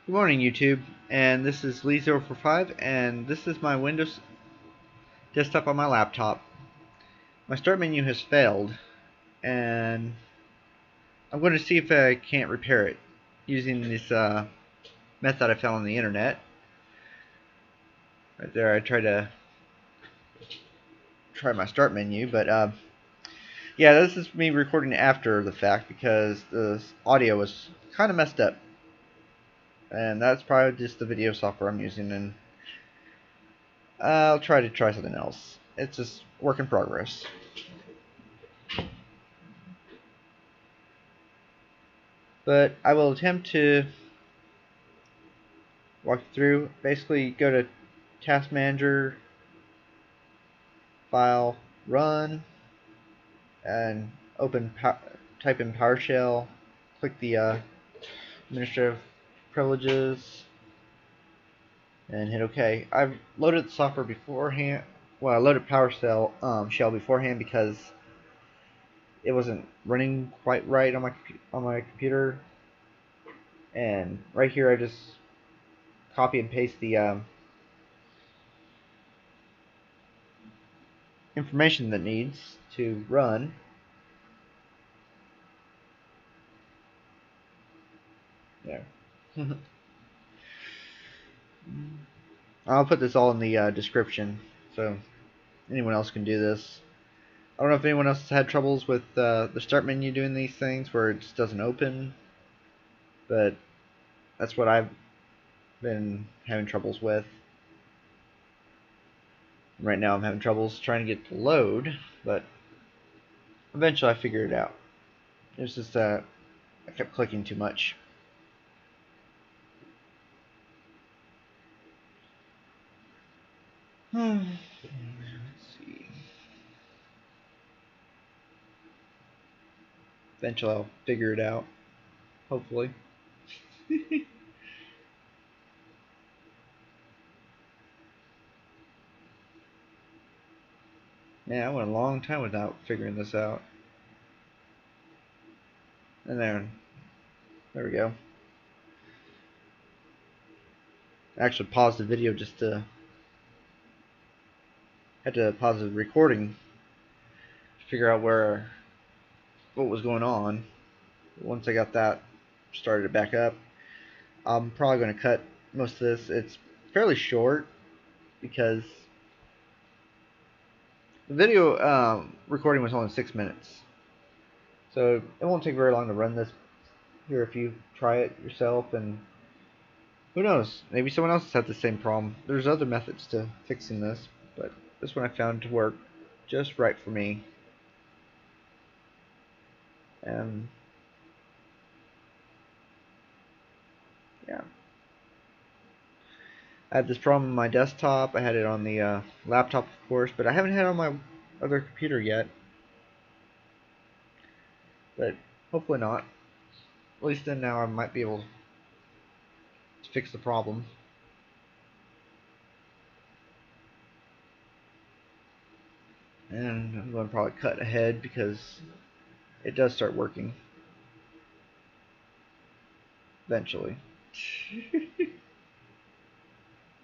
Good morning, YouTube, and this is Lee045, and this is my Windows desktop on my laptop. My start menu has failed, and I'm going to see if I can't repair it using this method I found on the internet. Right there, I tried to try my start menu, but yeah, this is me recording after the fact because the audio was kind of messed up, and that's probably just the video software I'm using, and I'll try something else. It's just work in progress. But I will attempt to walk you through. Basically, go to Task Manager, File, Run, and type in PowerShell. Click the Administrative Privileges, and hit OK. I've loaded the software beforehand. Well, I loaded PowerShell shell beforehand because it wasn't running quite right on my computer. And right here, I just copy and paste the information that needs to run. There. I'll put this all in the description so anyone else can do this. I don't know if anyone else has had troubles with the start menu doing these things where it just doesn't open, but that's what I've been having troubles with. Right now I'm having troubles trying to get to load, but eventually I figured it out. It's just I kept clicking too much. Let's see. Eventually I'll figure it out, hopefully. Yeah, I went a long time without figuring this out. And there we go. I actually paused the video just to had to pause the recording to figure out what was going on. Once I got that started back up, I'm probably going to cut most of this. It's fairly short because the video recording was only 6 minutes, so it won't take very long to run this here if you try it yourself. And who knows, maybe someone else has had the same problem. There's other methods to fixing this, but this one I found to work just right for me. And yeah, I had this problem on my desktop. I had it on the laptop, of course, but I haven't had it on my other computer yet. But hopefully not. At least then now I might be able to fix the problem. And I'm going to probably cut ahead because it does start working eventually.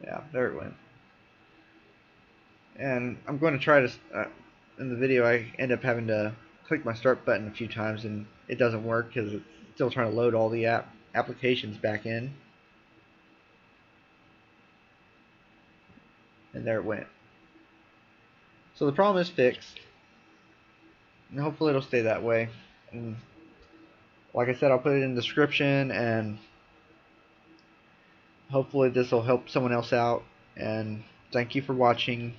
Yeah, there it went. And I'm going to try to, in the video I end up having to click my start button a few times and it doesn't work because it's still trying to load all the applications back in. And there it went. So the problem is fixed, and hopefully it'll stay that way. And like I said, I'll put it in the description, and hopefully this will help someone else out. And thank you for watching,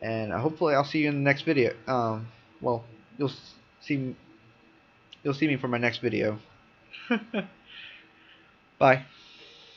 and hopefully I'll see you in the next video. Well, you'll see me for my next video. Bye.